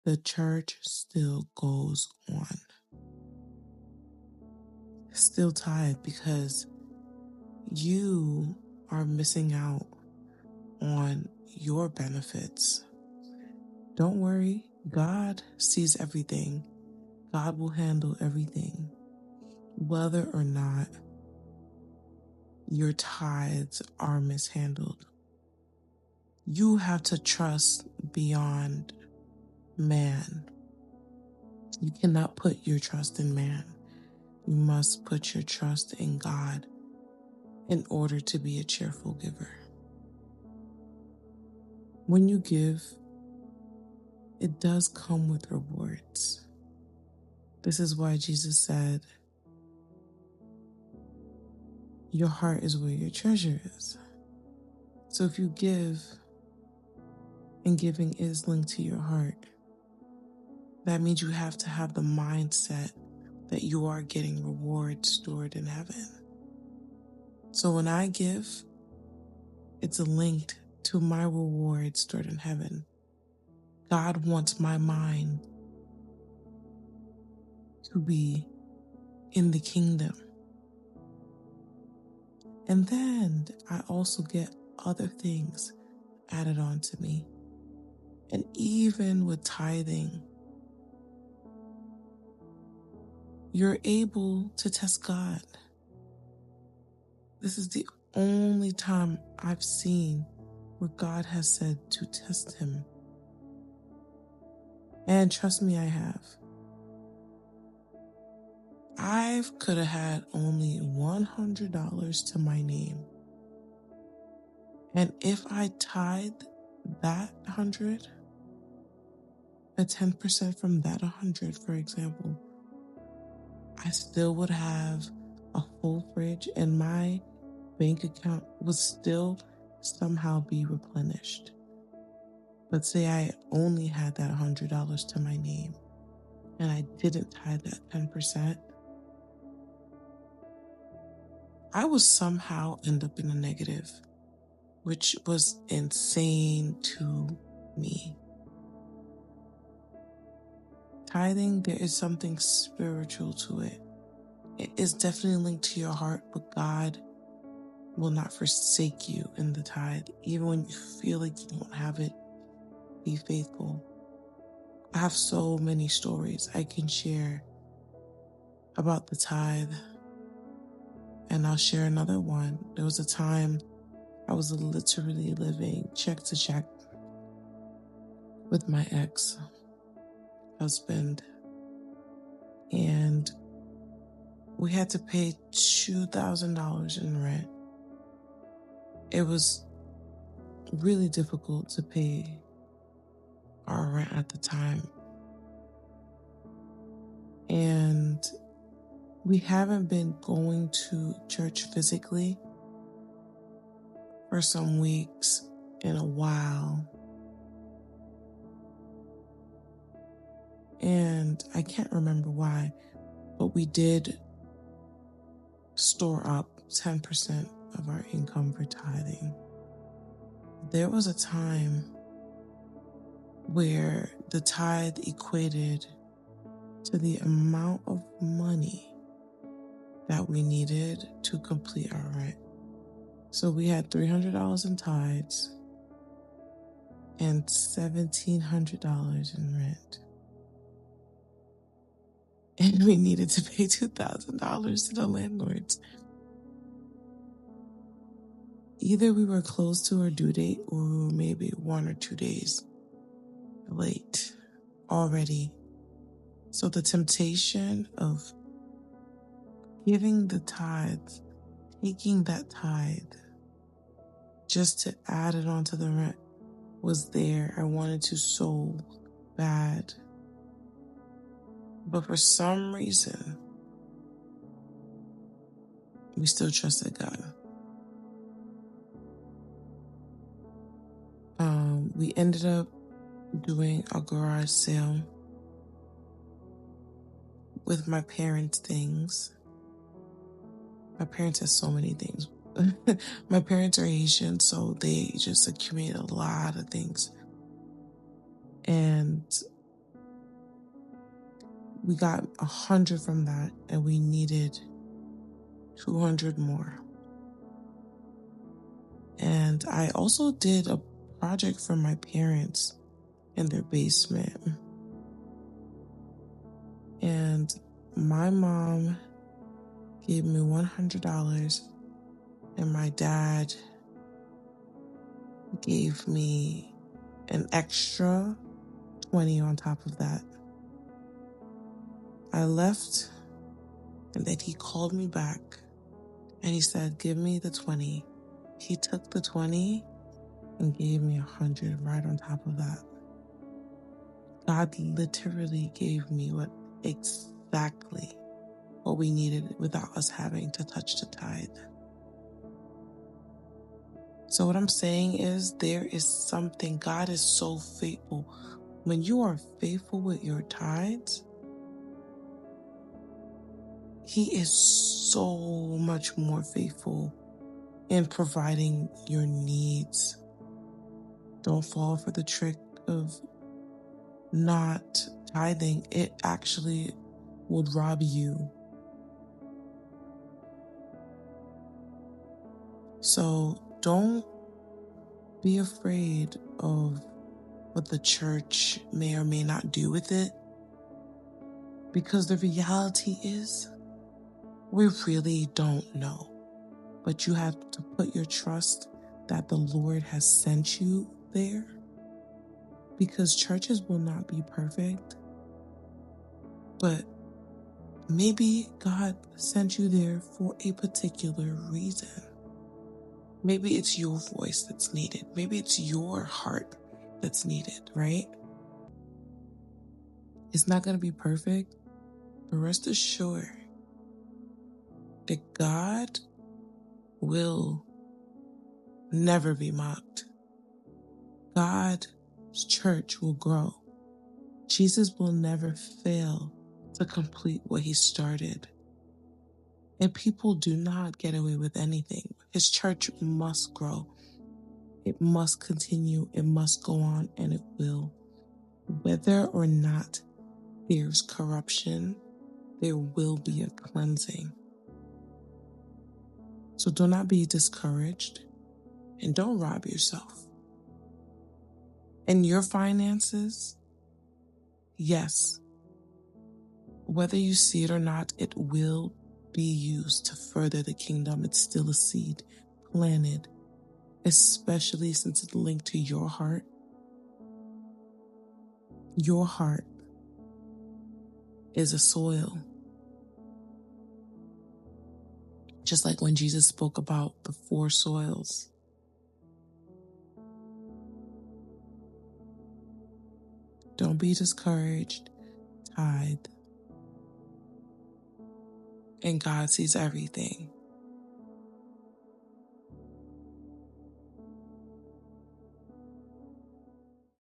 the church still goes on. Still tithe, because you are missing out on your benefits. Don't worry, God sees everything. God will handle everything, whether or not your tithes are mishandled. You have to trust beyond man. You cannot put your trust in man. You must put your trust in God in order to be a cheerful giver. When you give, it does come with rewards. This is why Jesus said, your heart is where your treasure is. So if you give, and giving is linked to your heart, that means you have to have the mindset that you are getting rewards stored in heaven. So when I give, it's linked to my reward stored in heaven. God wants my mind to be in the kingdom. And then I also get other things added on to me. And even with tithing, you're able to test God. This is the only time I've seen where God has said to test him. And trust me, I have. I could have had only $100 to my name. And if I tithed that 100, a 10% from that 100, for example, I still would have a full fridge and my bank account would still somehow be replenished. But say I only had that $100 to my name and I didn't tithe that 10%, I would somehow end up in a negative, which was insane to me. Tithing, there is something spiritual to it. It is definitely linked to your heart, but God will not forsake you in the tithe. Even when you feel like you don't have it, be faithful. I have so many stories I can share about the tithe, and I'll share another one. There was a time I was literally living check to check with my ex-husband, and we had to pay $2,000 in rent. It was really difficult to pay our rent at the time. And we haven't been going to church physically for some weeks in a while. And I can't remember why, but we did store up 10% of our income for tithing. There was a time where the tithe equated to the amount of money that we needed to complete our rent. So we had $300 in tithes and $1,700 in rent. And we needed to pay $2,000 to the landlords. Either we were close to our due date or we were maybe 1 or 2 days late already. So the temptation of giving the tithes, taking that tithe, just to add it onto the rent was there. I wanted to so bad. But for some reason, we still trusted God. We ended up doing a garage sale with my parents' things. My parents have so many things. My parents are Asian, so they just accumulate a lot of things. And we got 100 from that, and we needed 200 more. And I also did a project for my parents in their basement. And my mom gave me $100, and my dad gave me an extra 20 on top of that. I left, and then he called me back, and he said, give me the 20. He took the 20 and gave me 100 right on top of that. God literally gave me exactly what we needed without us having to touch the tithe. So what I'm saying is, there is something, God is so faithful. When you are faithful with your tithes, He is so much more faithful in providing your needs. Don't fall for the trick of not tithing. It actually would rob you. So don't be afraid of what the church may or may not do with it, because the reality is, we really don't know. But you have to put your trust that the Lord has sent you there, because churches will not be perfect. But maybe God sent you there for a particular reason. Maybe it's your voice that's needed. Maybe it's your heart that's needed, right? It's not going to be perfect, but rest assured that God will never be mocked. God's church will grow. Jesus will never fail to complete what He started. And people do not get away with anything. His church must grow. It must continue. It must go on, and it will. Whether or not there's corruption, there will be a cleansing. So do not be discouraged, and don't rob yourself. And your finances, yes, whether you see it or not, it will be used to further the kingdom. It's still a seed planted, especially since it's linked to your heart. Your heart is a soil. Just like when Jesus spoke about the 4 soils. Don't be discouraged. Tithe. And God sees everything.